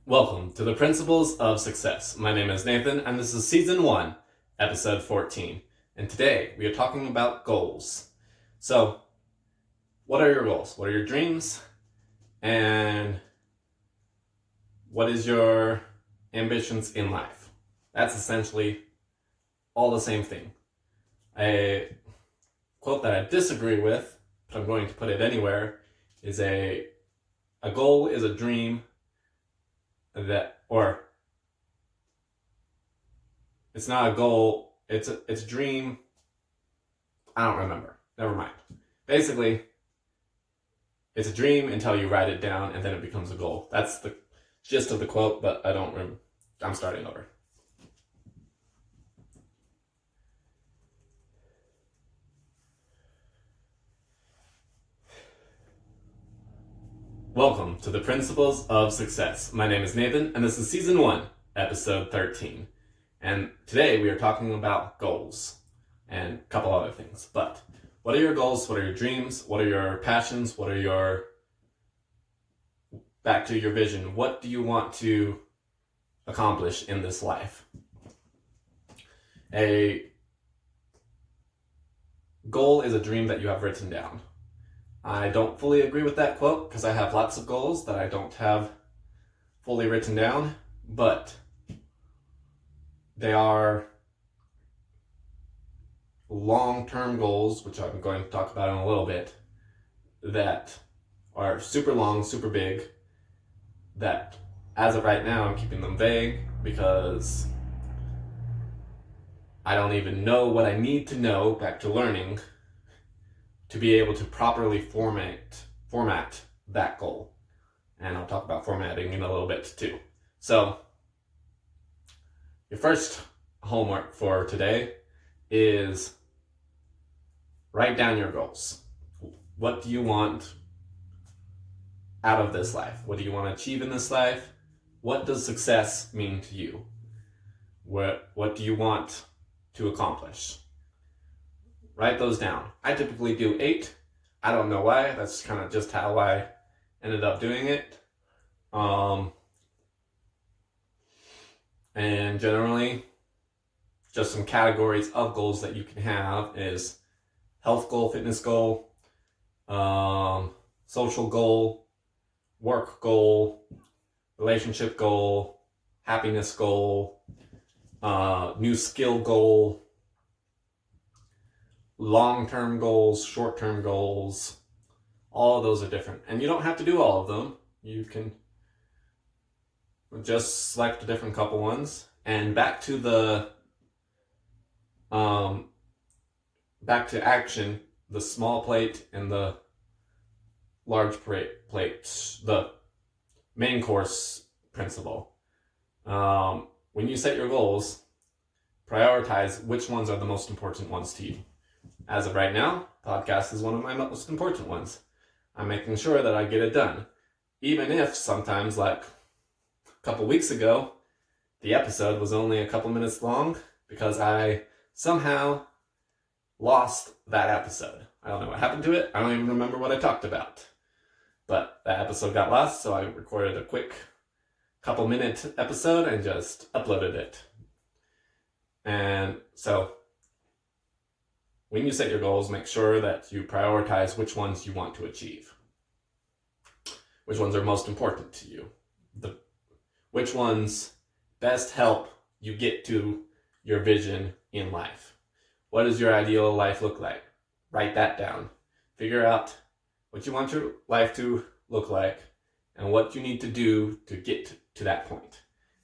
Welcome to the Principles of Success. My name is Nathan, and this is Season 1, Episode 14. And today, we are talking about goals. So, what are your goals? What are your dreams? And what is your ambitions in life? That's essentially all the same thing. A quote that I disagree with, but I'm going to put it anywhere, is a goal is a dream it's not a goal, it's a dream. I don't remember. Never mind. Basically, it's a dream until you write it down and then it becomes a goal. That's the gist of the quote, but I don't remember. I'm starting over. Welcome to the Principles of Success. My name is Nathan, and this is Season 1, Episode 13. And today we are talking about goals and a couple other things. But what are your goals? What are your dreams? What are your passions? Back to your vision. What do you want to accomplish in this life? A goal is a dream that you have written down. I don't fully agree with that quote because I have lots of goals that I don't have fully written down, but they are long-term goals, which I'm going to talk about in a little bit, that are super long, super big, that as of right now I'm keeping them vague because I don't even know what I need to know, back to learning, to be able to properly format that goal. And I'll talk about formatting in a little bit too. So, your first homework for today is write down your goals. What do you want out of this life? What do you want to achieve in this life? What does success mean to you? What do you want to accomplish? Write those down. I typically do 8. I don't know why. That's kind of just how I ended up doing it. And generally, just some categories of goals that you can have is health goal, fitness goal, social goal, work goal, relationship goal, happiness goal, new skill goal, long-term goals, short-term goals. All of those are different. And you don't have to do all of them. You can just select a different couple ones. And back to action, the small plate and the large plate, the main course principle. When you set your goals, prioritize which ones are the most important ones to you. As of right now, podcast is one of my most important ones. I'm making sure that I get it done. Even if sometimes, like a couple weeks ago, the episode was only a couple minutes long because I somehow lost that episode. I don't know what happened to it. I don't even remember what I talked about. But that episode got lost, so I recorded a quick couple minute episode and just uploaded it. And so, when you set your goals, make sure that you prioritize which ones you want to achieve. Which ones are most important to you. Which ones best help you get to your vision in life. What does your ideal life look like? Write that down. Figure out what you want your life to look like and what you need to do to get to that point.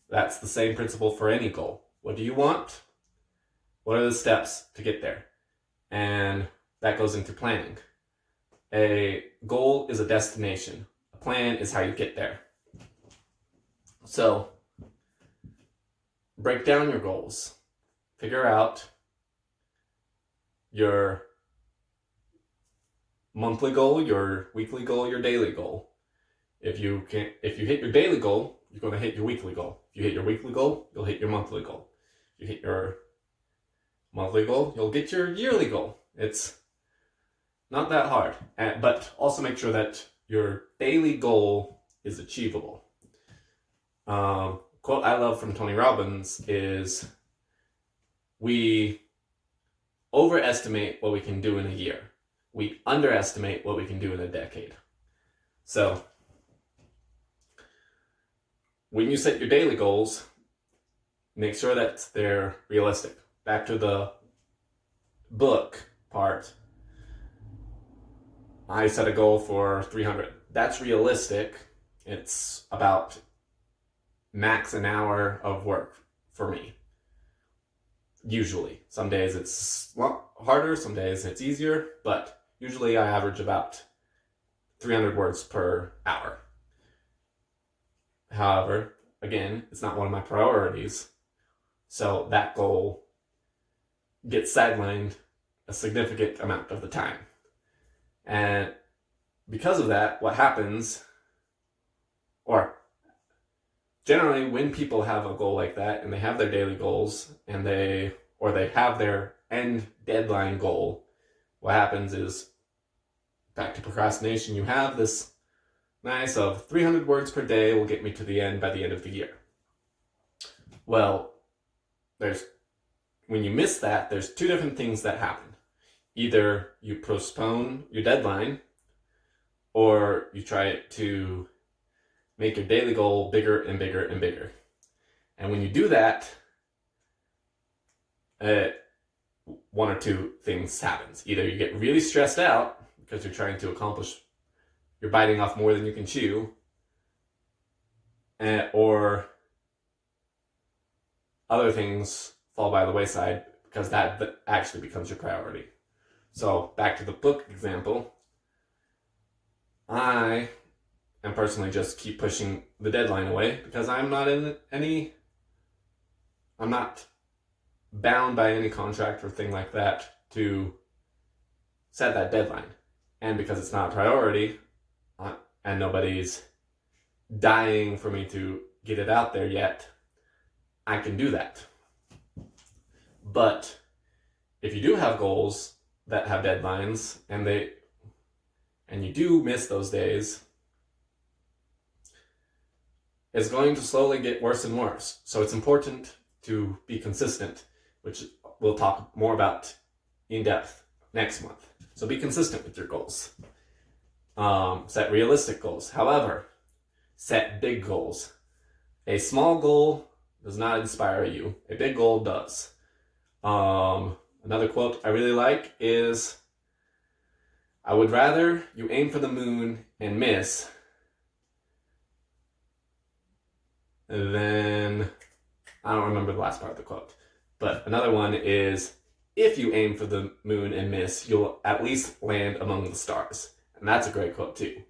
That's the same principle for any goal. What do you want? What are the steps to get there? And that goes into planning. A goal is a destination. A plan is how you get there. So, break down your goals. Figure out your monthly goal, your weekly goal, your daily goal. If you hit your daily goal, you're going to hit your weekly goal. If you hit your weekly goal, you'll hit your monthly goal. If you hit your monthly goal, you'll get your yearly goal. It's not that hard, but also make sure that your daily goal is achievable. Quote I love from Tony Robbins is, we overestimate what we can do in a year. We underestimate what we can do in a decade. So when you set your daily goals, make sure that they're realistic. Back to the book part, I set a goal for 300. That's realistic. It's about max an hour of work for me. Usually. Some days it's harder, some days it's easier, but usually I average about 300 words per hour. However, again, it's not one of my priorities, so that goal gets sidelined a significant amount of the time. And because of that, what happens, or generally when people have a goal like that and they have their daily goals and they have their end deadline goal, what happens is, back to procrastination, you have this nice of 300 words per day will get me to the end by the end of the year. Well, when you miss that, there's two different things that happen. Either you postpone your deadline, or you try to make your daily goal bigger and bigger and bigger. And when you do that, one or two things happens. Either you get really stressed out because you're trying to accomplish, you're biting off more than you can chew, or other things fall by the wayside because that actually becomes your priority. So back to the book example, I am personally just keep pushing the deadline away because I'm not bound by any contract or thing like that to set that deadline. And because it's not a priority, and nobody's dying for me to get it out there yet, I can do that. But if you do have goals that have deadlines and you do miss those days, it's going to slowly get worse and worse. So it's important to be consistent, which we'll talk more about in depth next month. So be consistent with your goals. Set realistic goals. However, set big goals. A small goal does not inspire you. A big goal does. Another quote I really like is, I would rather you aim for the moon and miss than, I don't remember the last part of the quote, but another one is, if you aim for the moon and miss, you'll at least land among the stars. And that's a great quote too.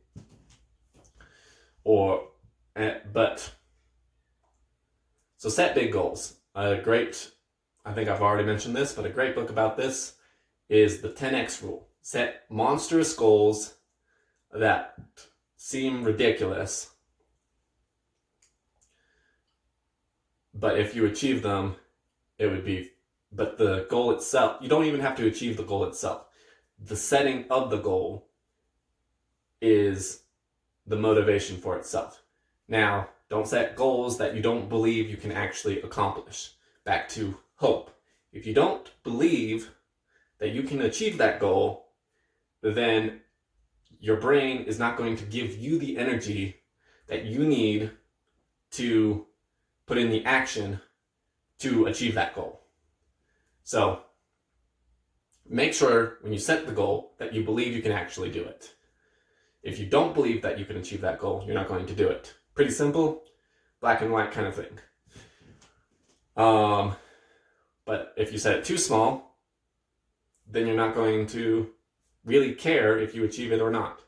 So set big goals. I think I've already mentioned this, but a great book about this is the 10x rule. Set monstrous goals that seem ridiculous, but if you achieve them, but the goal itself, you don't even have to achieve the goal itself. The setting of the goal is the motivation for itself. Now, don't set goals that you don't believe you can actually accomplish. Back to hope. If you don't believe that you can achieve that goal, then your brain is not going to give you the energy that you need to put in the action to achieve that goal. So make sure when you set the goal that you believe you can actually do it. If you don't believe that you can achieve that goal, you're not going to do it. Pretty simple, black and white kind of thing. But if you set it too small, then you're not going to really care if you achieve it or not.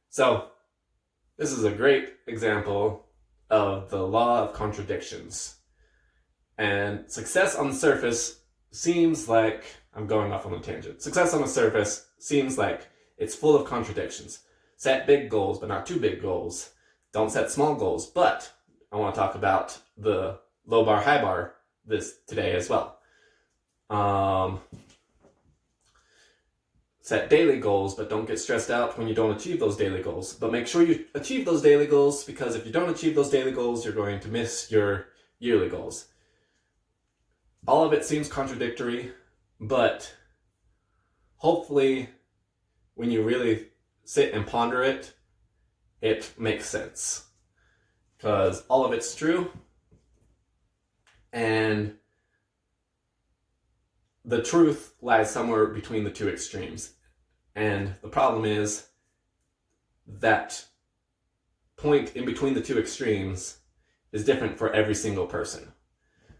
So this is a great example of the law of contradictions. And success on the surface seems like, I'm going off on a tangent. Success on the surface seems like it's full of contradictions. Set big goals, but not too big goals. Don't set small goals. But I want to talk about the low bar, high bar today as well. set daily goals, but don't get stressed out when you don't achieve those daily goals. But make sure you achieve those daily goals, because if you don't achieve those daily goals, you're going to miss your yearly goals. All of it seems contradictory, but hopefully when you really sit and ponder it, it makes sense. Because all of it's true, and the truth lies somewhere between the two extremes. And the problem is that point in between the two extremes is different for every single person.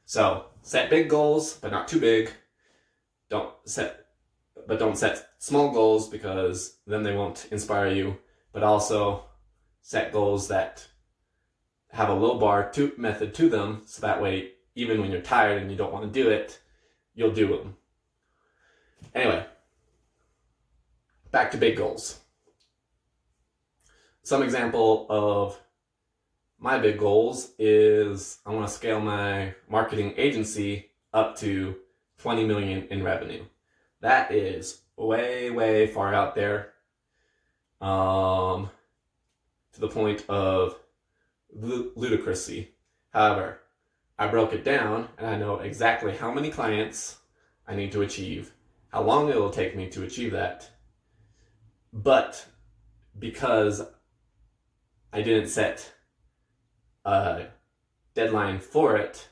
So set big goals, but not too big. Don't set small goals, because then they won't inspire you. But also set goals that have a low bar method to them, so that way, even when you're tired and you don't want to do it, you'll do them. Anyway, back to big goals. Some example of my big goals is I want to scale my marketing agency up to 20 million in revenue. That is way, way far out there, to the point of ludicrousy. However, I broke it down, and I know exactly how many clients I need to achieve, how long it will take me to achieve that. But because I didn't set a deadline for it,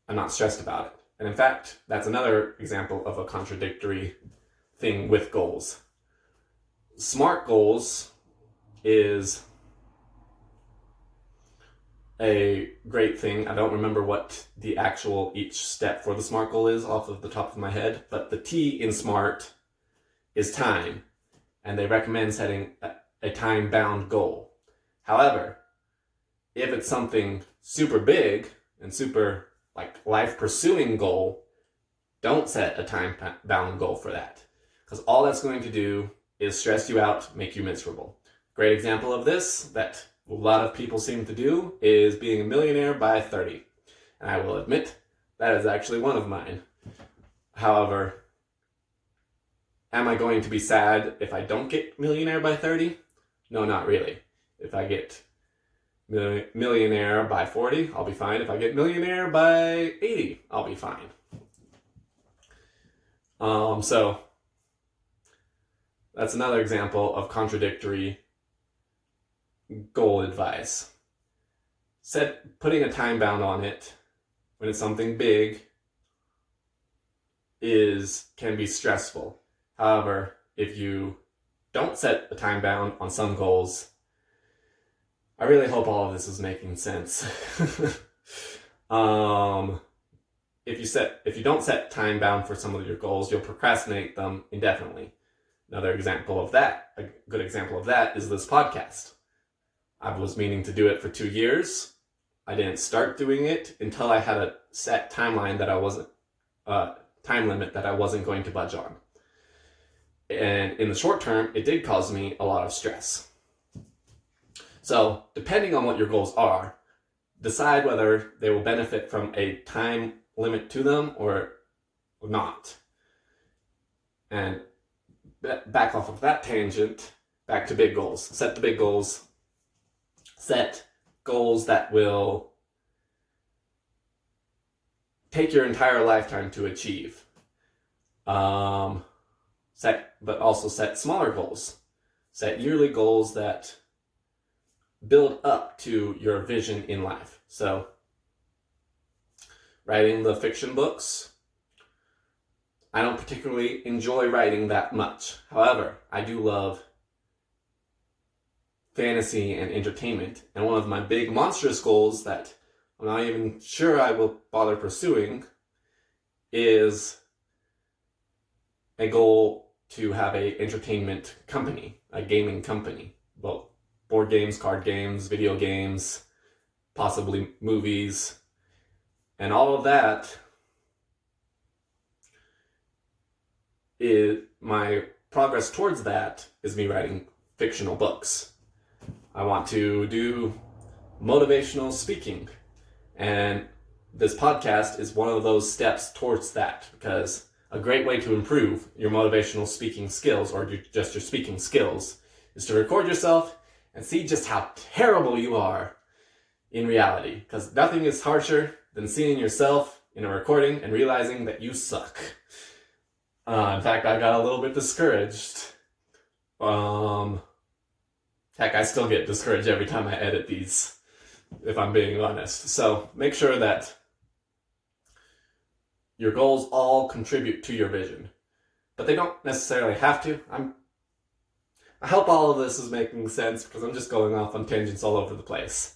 I'm not stressed about it. And in fact, that's another example of a contradictory thing with goals. SMART goals is a great thing. I don't remember what the actual each step for the SMART goal is off of the top of my head, but the T in SMART is time, and they recommend setting a time-bound goal. However, if it's something super big and super life-pursuing goal, don't set a time-bound goal for that, because all that's going to do is stress you out, make you miserable. Great example of this that a lot of people seem to do is being a millionaire by 30. And I will admit, that is actually one of mine. However, am I going to be sad if I don't get millionaire by 30? No, not really. If I get millionaire by 40, I'll be fine. If I get millionaire by 80, I'll be fine. So that's another example of contradictory goal advice. Putting a time bound on it when it's something big can be stressful. However, if you don't set a time bound on some goals, I really hope all of this is making sense. If you don't set time bound for some of your goals, you'll procrastinate them indefinitely. Another example of that, a good example of that, is this podcast. I was meaning to do it for 2 years. I didn't start doing it until I had a set timeline that I wasn't, time limit that I wasn't going to budge on. And in the short term, it did cause me a lot of stress. So, depending on what your goals are, decide whether they will benefit from a time limit to them or not. And back off of that tangent, back to big goals. Set the big goals. Set goals that will take your entire lifetime to achieve. But also set smaller goals. Set yearly goals that build up to your vision in life. So, writing the fiction books, I don't particularly enjoy writing that much. However, I do love fantasy and entertainment. And one of my big monstrous goals that I'm not even sure I will bother pursuing is a goal to have a entertainment company, a gaming company. Well, board games, card games, video games, possibly movies, and all of that is my progress towards that is me writing fictional books. I want to do motivational speaking, and this podcast is one of those steps towards that, because A great way to improve your motivational speaking skills, or just your speaking skills, is to record yourself and see just how terrible you are in reality. Because nothing is harsher than seeing yourself in a recording and realizing that you suck. In fact, I got a little bit discouraged. Heck, I still get discouraged every time I edit these, if I'm being honest. So make sure that your goals all contribute to your vision, but they don't necessarily have to. I hope all of this is making sense, because I'm just going off on tangents all over the place.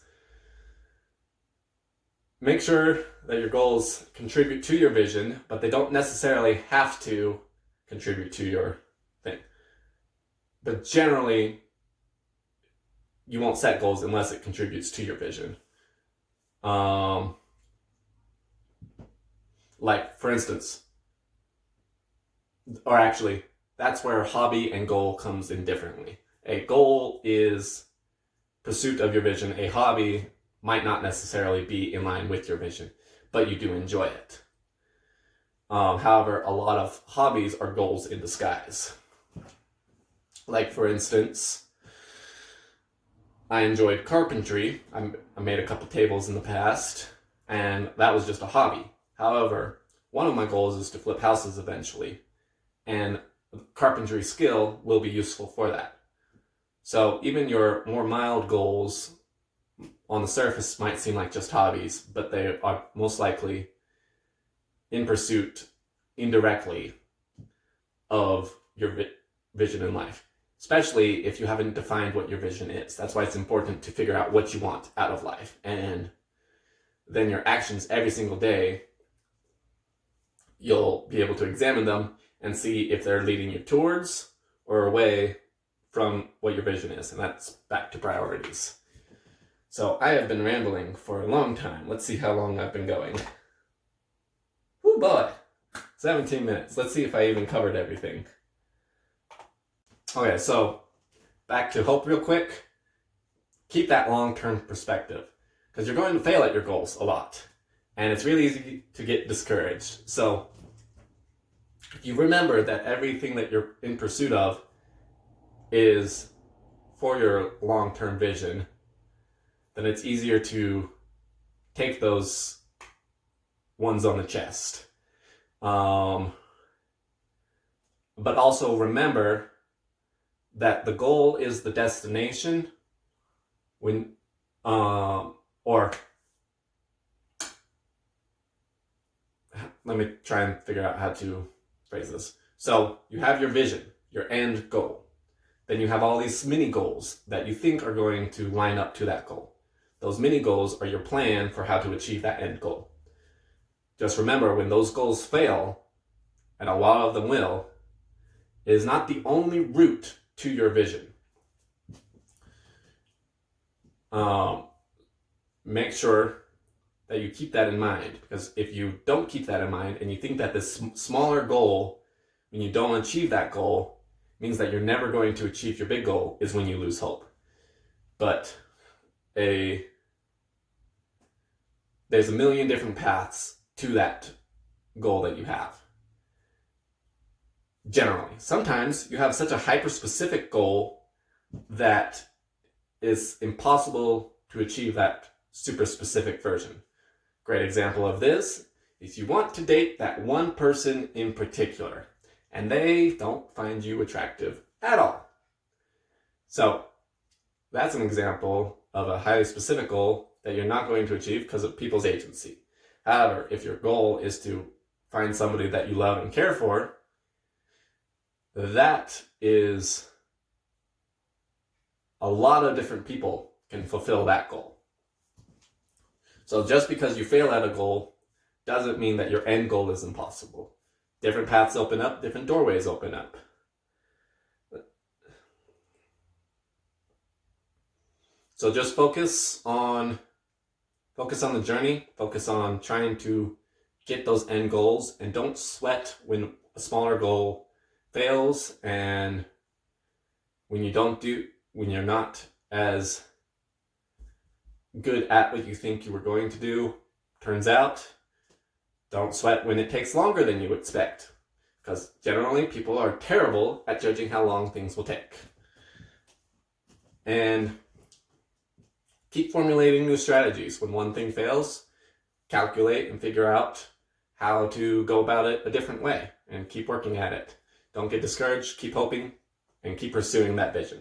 Make sure that your goals contribute to your vision, but they don't necessarily have to contribute to your thing. But generally, you won't set goals unless it contributes to your vision. Like, for instance, or actually, that's where hobby and goal comes in differently. A goal is pursuit of your vision. A hobby might not necessarily be in line with your vision, but you do enjoy it. However, a lot of hobbies are goals in disguise. Like, for instance, I enjoyed carpentry. I made a couple tables in the past, and that was just a hobby. However, one of my goals is to flip houses eventually, and carpentry skill will be useful for that. So even your more mild goals on the surface might seem like just hobbies, but they are most likely in pursuit indirectly of your vision in life, especially if you haven't defined what your vision is. That's why it's important to figure out what you want out of life, and then your actions every single day, you'll be able to examine them and see if they're leading you towards or away from what your vision is, and that's back to priorities. So I have been rambling for a long time. Let's see how long I've been going. Oh boy, 17 minutes. Let's see if I even covered everything. Okay, so back to hope real quick. Keep that long-term perspective, because you're going to fail at your goals a lot, and it's really easy to get discouraged. So if you remember that everything that you're in pursuit of is for your long-term vision, then it's easier to take those ones on the chest. But also remember that the goal is the destination when, or let me try and figure out how to phrase this. So you have your vision, your end goal. Then you have all these mini goals that you think are going to line up to that goal. Those mini goals are your plan for how to achieve that end goal. Just remember, when those goals fail, and a lot of them will, it is not the only route to your vision. Make sure that you keep that in mind, because if you don't keep that in mind and you think that this smaller goal, when you don't achieve that goal, means that you're never going to achieve your big goal, is when you lose hope. But there's a million different paths to that goal that you have. Generally, sometimes you have such a hyper-specific goal that it's impossible to achieve that super specific version. Great example of this is you want to date that one person in particular, and they don't find you attractive at all. So that's an example of a highly specific goal that you're not going to achieve because of people's agency. However, if your goal is to find somebody that you love and care for, that is a lot of different people can fulfill that goal. So just because you fail at a goal doesn't mean that your end goal is impossible. Different paths open up, different doorways open up. So just focus on the journey, focus on trying to get those end goals, and don't sweat when a smaller goal fails and when you're not as good at what you think you were going to do turns out. Don't sweat when it takes longer than you expect. Because generally, people are terrible at judging how long things will take. And keep formulating new strategies. When one thing fails, calculate and figure out how to go about it a different way and keep working at it. Don't get discouraged, keep hoping, and keep pursuing that vision.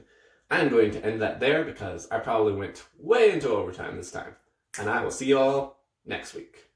I'm going to end that there because I probably went way into overtime this time. And I will see you all next week.